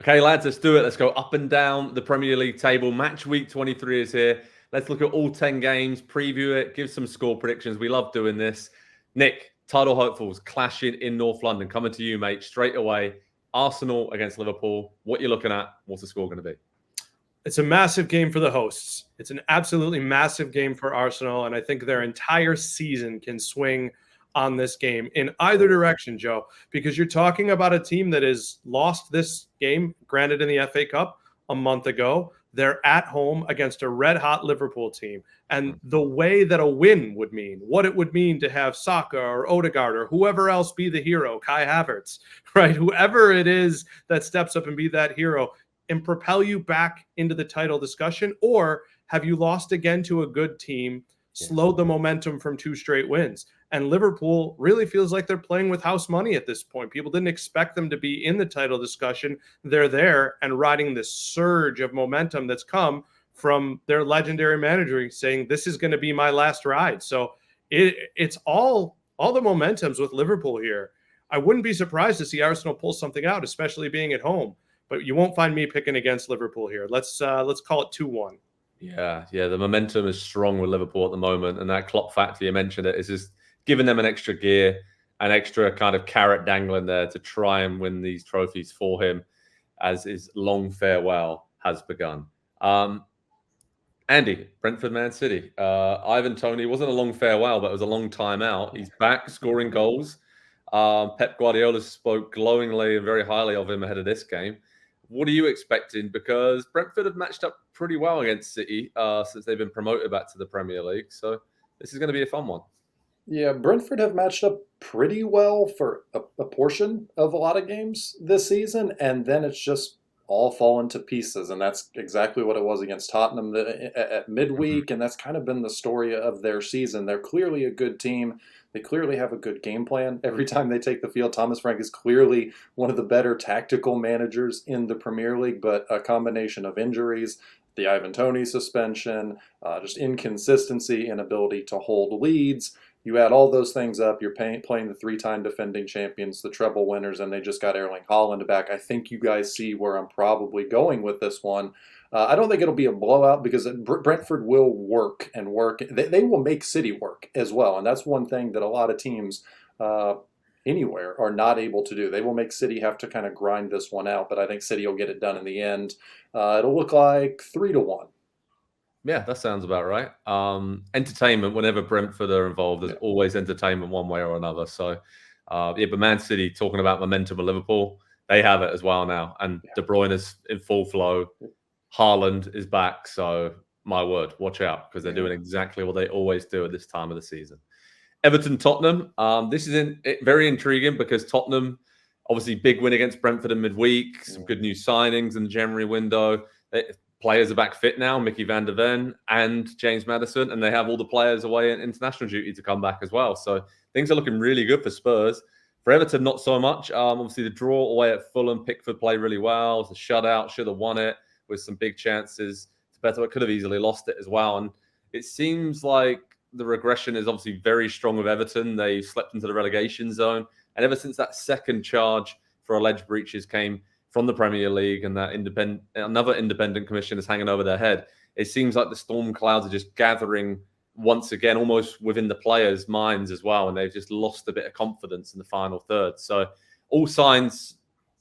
Okay, lads, let's do it. Let's go up and down the Premier League table. Match week 23 is here. Let's look at all 10 games, preview it, give some score predictions. We love doing this. Nick, title hopefuls clashing in North London. Coming to you, mate, straight away. Arsenal against Liverpool. What you looking at? What's the score going to be? It's a massive game for the hosts. It's an absolutely massive game for Arsenal, and I think their entire season can swing on this game in either direction, Joe, because you're talking about a team that has lost this game, granted in the FA Cup a month ago. They're at home against a red-hot Liverpool team. And the way that a win would mean, what it would mean to have Saka or Odegaard or whoever else be the hero, Kai Havertz, right? Whoever it is that steps up and be that hero and propel you back into the title discussion, or have you lost again to a good team, slowed the momentum from 2 straight wins? And Liverpool really feels like they're playing with house money at this point. People didn't expect them to be in the title discussion. They're there and riding this surge of momentum that's come from their legendary manager saying, this is going to be my last ride. So it's all the momentums with Liverpool here. I wouldn't be surprised to see Arsenal pull something out, especially being at home. But you won't find me picking against Liverpool here. Let's call it 2-1. Yeah. The momentum is strong with Liverpool at the moment, and that Klopp factor, you mentioned it, is just giving them an extra gear, an extra kind of carrot dangling there to try and win these trophies for him as his long farewell has begun. Andy, Brentford, Man City. Ivan Toney wasn't a long farewell, but it was a long time out. He's back scoring goals. Pep Guardiola spoke glowingly and very highly of him ahead of this game. What are you expecting? Because Brentford have matched up pretty well against City since they've been promoted back to the Premier League. So this is going to be a fun one. Yeah, Brentford have matched up pretty well for a portion of a lot of games this season, and then it's just all fallen to pieces, and that's exactly what it was against Tottenham at midweek, and that's kind of been the story of their season. They're clearly a good team. They clearly have a good game plan. Every time they take the field, Thomas Frank is clearly one of the better tactical managers in the Premier League, but a combination of injuries, the Ivan Toney suspension, just inconsistency, inability to hold leads. You add all those things up, you're playing the 3-time defending champions, the treble winners, and they just got Erling Haaland back. I think you guys see where I'm probably going with this one. I don't think it'll be a blowout because Brentford will work and work. They will make City work as well, and that's one thing that a lot of teams anywhere are not able to do. They will make City have to kind of grind this one out, but I think City will get it done in the end. It'll look like 3-1. Yeah, that sounds about right. Entertainment, whenever Brentford are involved, there's always entertainment one way or another. So, but Man City, talking about momentum of Liverpool, they have it as well now. And De Bruyne is in full flow. Haaland is back. So, my word, watch out, because they're doing exactly what they always do at this time of the season. Everton, Tottenham. This is very intriguing because Tottenham, obviously, big win against Brentford in midweek, some good new signings in the January window. Players are back fit now, Mickey van der Ven and James Maddison, and they have all the players away in international duty to come back as well. So things are looking really good for Spurs. For Everton, not so much. Obviously, the draw away at Fulham, Pickford played really well. It's a shutout, should have won it with some big chances. Better, could have easily lost it as well. And it seems like the regression is obviously very strong with Everton. They slept into the relegation zone. And ever since that second charge for alleged breaches came from the Premier League and that another independent commission is hanging over their head, it seems like the storm clouds are just gathering once again, almost within the players' minds as well, and they've just lost a bit of confidence in the final third. So all signs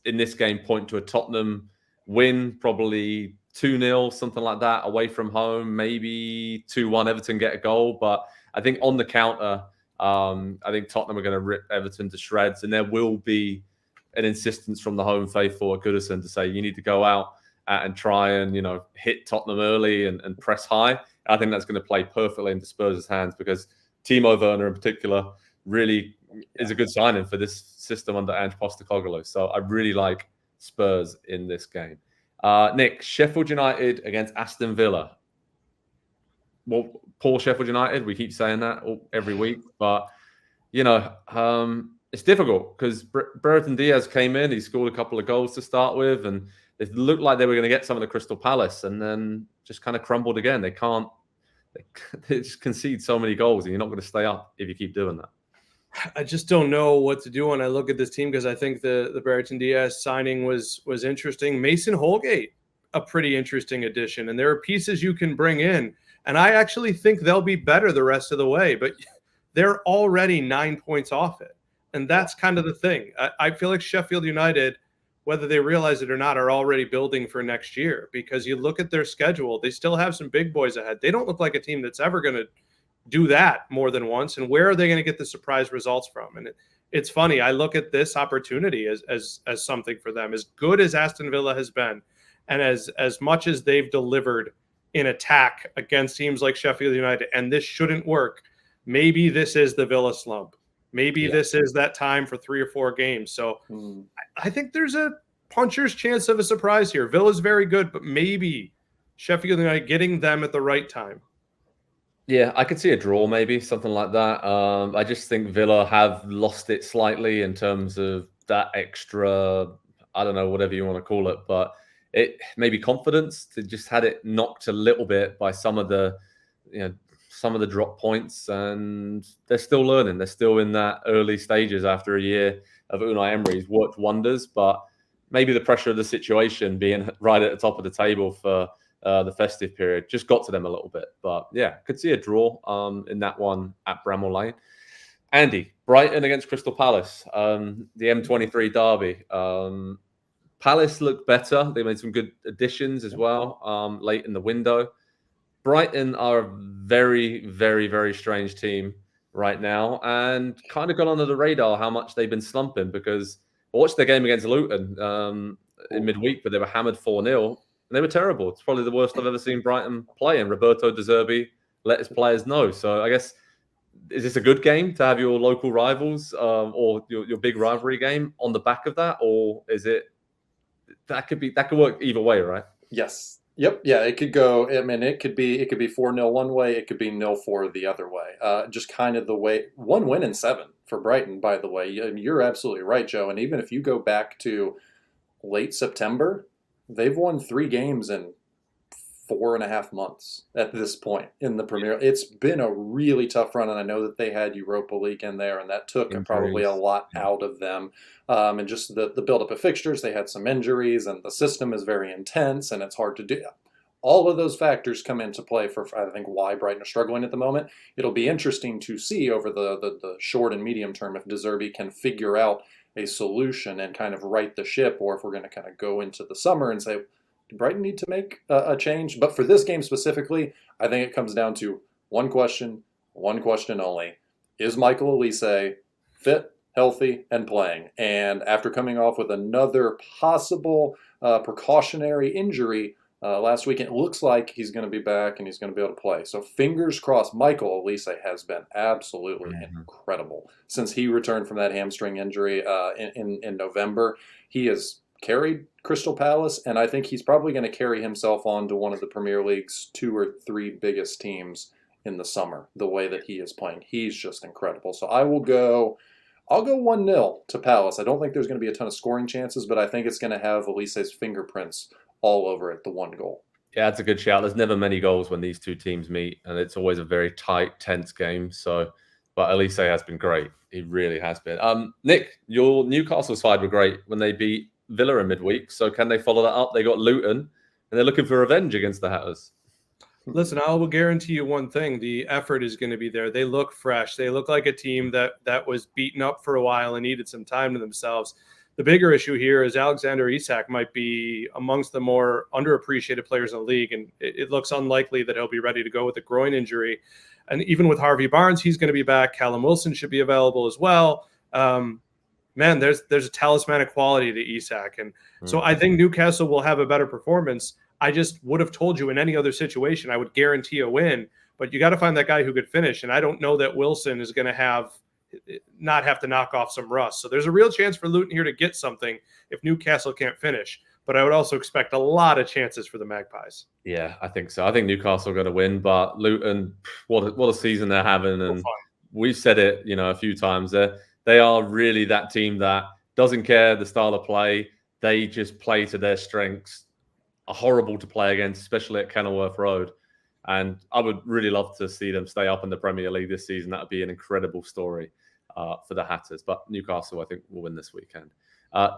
in this game point to a Tottenham win, probably 2-0, something like that, away from home, maybe 2-1, Everton get a goal. But I think on the counter, I think Tottenham are going to rip Everton to shreds, and there will be an insistence from the home faithful at Goodison to say you need to go out and try and hit Tottenham early and press high. I think that's going to play perfectly into Spurs' hands because Timo Werner in particular really is a good signing for this system under Ange Postecoglou. So I really like Spurs in this game. Nick, Sheffield United against Aston Villa. Well, poor Sheffield United. We keep saying that every week, but it's difficult because Brereton Diaz came in. He scored a couple of goals to start with, and it looked like they were going to get some of the Crystal Palace, and then just kind of crumbled again. They just concede so many goals, and you're not going to stay up if you keep doing that. I just don't know what to do when I look at this team, because I think the Brereton Diaz signing was interesting. Mason Holgate, a pretty interesting addition, and there are pieces you can bring in, and I actually think they'll be better the rest of the way. But they're already 9 points off it, and that's kind of the thing. I feel like Sheffield United, whether they realize it or not, are already building for next year, because you look at their schedule, they still have some big boys ahead. They don't look like a team that's ever going to do that more than once. And where are they going to get the surprise results from? And it's funny. I look at this opportunity as something for them. As good as Aston Villa has been, and as much as they've delivered in attack against teams like Sheffield United, and this shouldn't work, maybe this is the Villa slump. Maybe this is that time for 3 or 4 games. So I think there's a puncher's chance of a surprise here. Villa's very good, but maybe Sheffield United getting them at the right time. Yeah, I could see a draw, maybe something like that. I just think Villa have lost it slightly in terms of that extra, I don't know, whatever you want to call it, but it maybe confidence. They just had it knocked a little bit by some of the drop points, and they're still learning. They're still in that early stages after a year of Unai Emery's worked wonders, but maybe the pressure of the situation being right at the top of the table for the festive period just got to them a little bit. But yeah, could see a draw in that one at Bramall Lane. Andy, Brighton against Crystal Palace, the M23 derby. Palace looked better. They made some good additions as well late in the window. Brighton are a very, very, very strange team right now, and kind of gone under the radar how much they've been slumping, because I watched their game against Luton in midweek, but they were hammered 4-0. And they were terrible. It's probably the worst I've ever seen Brighton play. And Roberto De Zerbi let his players know. So I guess, is this a good game to have your local rivals or your big rivalry game on the back of that? Or is it that could work either way, right? Yes. Yep. Yeah, it could go. I mean, it could be 4-0 one way. It could be 0-4 the other way. Just kind of the way. 1 win in 7 for Brighton, by the way. You're absolutely right, Joe. And even if you go back to late September, they've won 3 games in 4.5 months at this point in the Premier. It's been a really tough run, and I know that they had Europa League in there, and that took probably a lot out of them. And just the buildup of fixtures, they had some injuries, and the system is very intense, and it's hard to do. All of those factors come into play for, I think, why Brighton are struggling at the moment. It'll be interesting to see over the short and medium term if De Zerbi can figure out a solution and kind of right the ship, or if we're going to kind of go into the summer and say, do Brighton need to make a change? But for this game specifically, I think it comes down to one question only. Is Michael Olise fit, healthy, and playing? And after coming off with another possible precautionary injury last week, it looks like he's going to be back and he's going to be able to play. So fingers crossed. Michael Olise has been absolutely incredible since he returned from that hamstring injury in November. He has carried Crystal Palace, and I think he's probably going to carry himself on to one of the Premier League's 2 or 3 biggest teams in the summer, the way that he is playing. He's just incredible. So I'll go 1-0 to Palace. I don't think there's going to be a ton of scoring chances, but I think it's going to have Olise's fingerprints all over it, the 1 goal. Yeah, that's a good shout. There's never many goals when these two teams meet, and it's always a very tight, tense game. So, but Olise has been great. He really has been. Nick, your Newcastle side were great when they beat Villa in midweek. So can they follow that up? They got Luton, and they're looking for revenge against the Hatters. Listen, I will guarantee you one thing. The effort is going to be there. They look fresh. They look like a team that was beaten up for a while and needed some time to themselves. The bigger issue here is Alexander Isak might be amongst the more underappreciated players in the league, and it looks unlikely that he'll be ready to go with a groin injury. And even with Harvey Barnes, he's going to be back. Callum Wilson should be available as well. Man, there's a talismanic quality to Isak. And so I think Newcastle will have a better performance. I just would have told you in any other situation, I would guarantee a win. But you got to find that guy who could finish. And I don't know that Wilson is going to not have to knock off some rust. So there's a real chance for Luton here to get something if Newcastle can't finish. But I would also expect a lot of chances for the Magpies. Yeah, I think so. I think Newcastle are going to win. But Luton, what a season they're having. And we've said it, a few times. They are really that team that doesn't care the style of play. They just play to their strengths. Are horrible to play against, especially at Kenilworth Road. And I would really love to see them stay up in the Premier League this season. That would be an incredible story. for the Hatters. But Newcastle, I think, will win this weekend.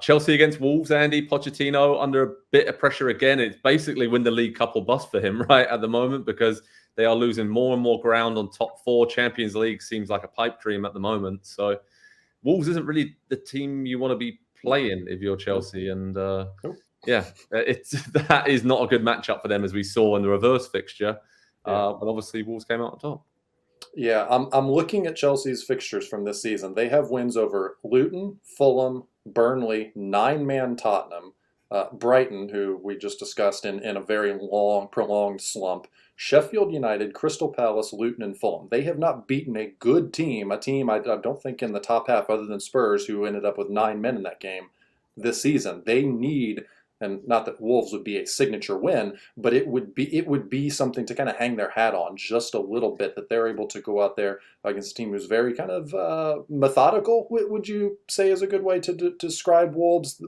Chelsea against Wolves, Andy. Pochettino under a bit of pressure again. It's basically win the league couple bust for him right at the moment, because they are losing more and more ground on top four. Champions League seems like a pipe dream at the moment. So Wolves isn't really the team you want to be playing if you're Chelsea. And that is not a good matchup for them, as we saw in the reverse fixture. But obviously Wolves came out on top. Yeah, I'm looking at Chelsea's fixtures from this season. They have wins over Luton, Fulham, Burnley, 9-man Tottenham, Brighton, who we just discussed in a very long, prolonged slump, Sheffield United, Crystal Palace, Luton, and Fulham. They have not beaten a good team, I don't think in the top half other than Spurs, who ended up with 9 men in that game this season. They need, and not that Wolves would be a signature win, but it would be something to kind of hang their hat on just a little bit, that they're able to go out there against a team who's very kind of methodical, would you say is a good way to describe Wolves?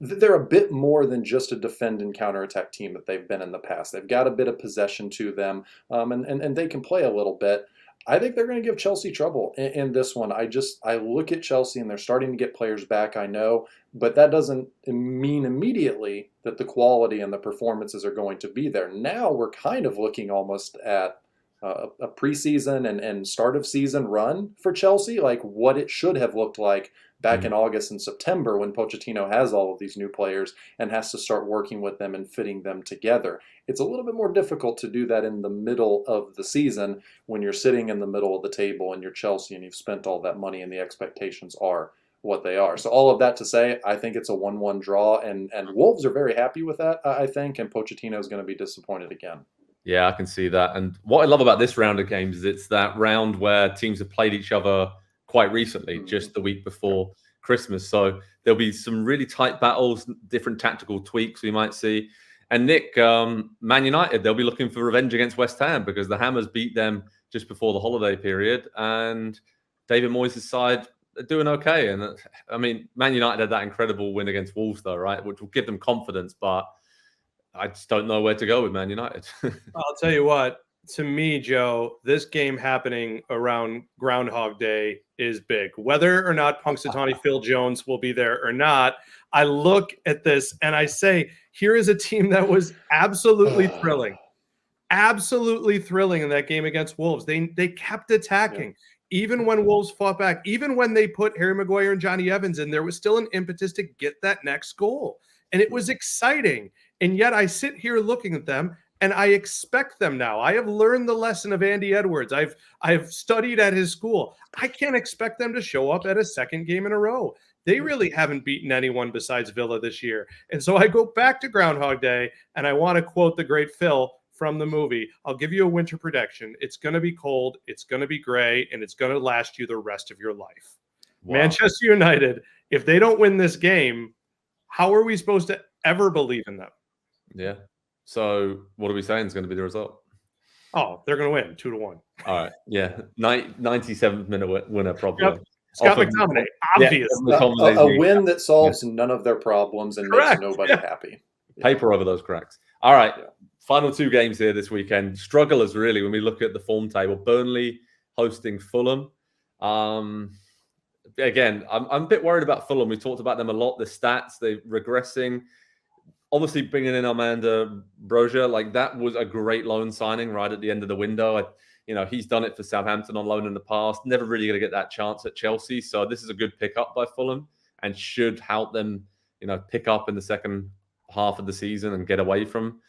They're a bit more than just a defend and counterattack team that they've been in the past. They've got a bit of possession to them, and they can play a little bit. I think they're going to give Chelsea trouble in this one. I look at Chelsea and they're starting to get players back, I know, but that doesn't mean immediately that the quality and the performances are going to be there. Now we're kind of looking almost at a preseason and start of season run for Chelsea, like what it should have looked like back in August and September, when Pochettino has all of these new players and has to start working with them and fitting them together. It's a little bit more difficult to do that in the middle of the season when you're sitting in the middle of the table and you're Chelsea and you've spent all that money and the expectations are what they are. So all of that to say, I think it's a 1-1 draw, and Wolves are very happy with that, I think, and Pochettino is going to be disappointed again. Yeah, I can see that. And what I love about this round of games is it's that round where teams have played each other quite recently, just the week before Christmas. So there'll be some really tight battles, different tactical tweaks we might see. And Nick, Man United, they'll be looking for revenge against West Ham, because the Hammers beat them just before the holiday period. And David Moyes' side are doing okay. And I mean, Man United had that incredible win against Wolves, though, right? Which will give them confidence. But I just don't know where to go with Man United. I'll tell you what, to me, Joe, this game happening around Groundhog Day is big. Whether or not Punxsutawney Phil Jones will be there or not, I look at this and I say, here is a team that was absolutely thrilling in that game against Wolves. They kept attacking. Even when Wolves fought back, even when they put Harry Maguire and Johnny Evans in, there was still an impetus to get that next goal. And it was exciting. And yet I sit here looking at them and I expect them now. I have learned the lesson of Andy Edwards. I've studied at his school. I can't expect them to show up at a second game in a row. They really haven't beaten anyone besides Villa this year. And so I go back to Groundhog Day and I want to quote the great Phil from the movie. I'll give you a winter prediction. It's going to be cold, it's going to be gray, and it's going to last you the rest of your life. Wow. Manchester United, if they don't win this game, how are we supposed to ever believe in them? Yeah. So what are we saying is going to be the result? Oh, they're going to win 2-1. All right. Yeah. 97th minute winner, probably. Yep. Scott McTominay, obvious. A win that solves none of their problems and makes nobody happy. Paper over those cracks. All right. Final 2 games here this weekend. Strugglers, really, when we look at the form table. Burnley hosting Fulham. Again, I'm a bit worried about Fulham. We talked about them a lot. The stats, they're regressing. Obviously, bringing in Armando Broja, like that was a great loan signing right at the end of the window. He's done it for Southampton on loan in the past. Never really going to get that chance at Chelsea. So this is a good pickup by Fulham and should help them, pick up in the second half of the season and get away from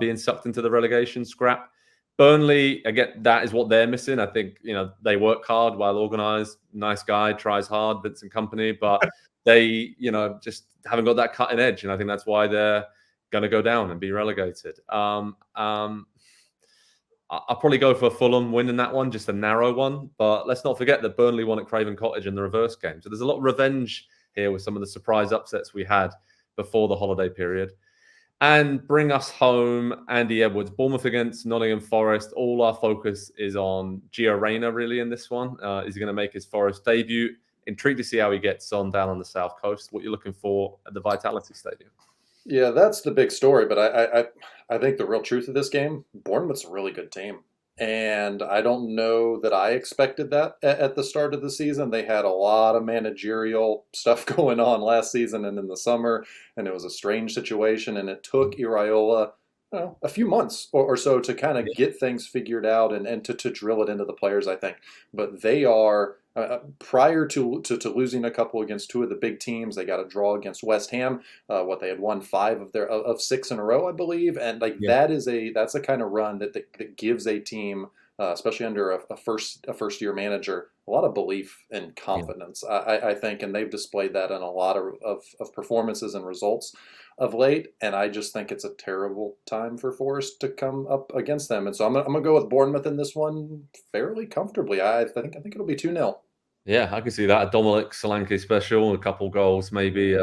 being sucked into the relegation scrap. Burnley, again, that is what they're missing. I think, they work hard, well organized, nice guy, tries hard, Vincent Kompany, but they, just haven't got that cutting edge. And I think that's why they're going to go down and be relegated. I'll probably go for Fulham winning that one, just a narrow one. But let's not forget that Burnley won at Craven Cottage in the reverse game. So there's a lot of revenge here with some of the surprise upsets we had before the holiday period. And bring us home, Andy Edwards, Bournemouth against Nottingham Forest. All our focus is on Gio Reyna, really, in this one. Is he going to make his Forest debut? Intrigued to see how he gets on down on the South Coast. What you're looking for at the Vitality Stadium? Yeah, that's the big story. But I think the real truth of this game, Bournemouth's a really good team. And I don't know that I expected that at the start of the season. They had a lot of managerial stuff going on last season and in the summer, and it was a strange situation. And it took Iraola a few months or so to kind of get things figured out and to drill it into the players, I think. But they are, prior to losing a couple against two of the big teams, they got a draw against West Ham. They had won 5 of 6 in a row, I believe. And that's a kind of run that gives a team, especially under a first year manager, a lot of belief and confidence, I think, and they've displayed that in a lot of performances and results of late. And I just think it's a terrible time for Forest to come up against them. And so I'm gonna go with Bournemouth in this one fairly comfortably. I think it'll be 2-0. Yeah, I can see that. A Dominic Solanke special, a couple goals, maybe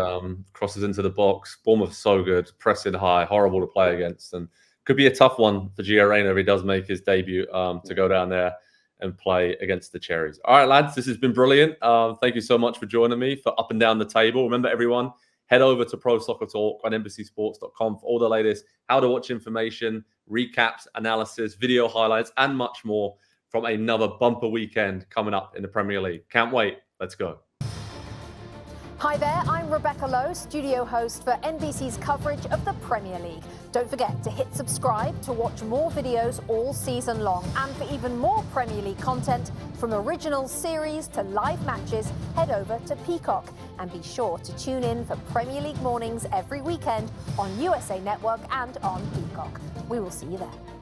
crosses into the box. Bournemouth so good, pressing high, horrible to play against, and could be a tough one for Gio Reyna if he does make his debut to go down there and play against the Cherries. All right, lads, this has been brilliant. Thank you so much for joining me for Up and Down the Table. Remember, everyone, head over to Pro Soccer Talk on NBCSports.com for all the latest how to watch information, recaps, analysis, video highlights, and much more from another bumper weekend coming up in the Premier League. Can't wait. Let's go. Hi there, I'm Rebecca Lowe, studio host for NBC's coverage of the Premier League. Don't forget to hit subscribe to watch more videos all season long. And for even more Premier League content, from original series to live matches, head over to Peacock. And be sure to tune in for Premier League mornings every weekend on USA Network and on Peacock. We will see you there.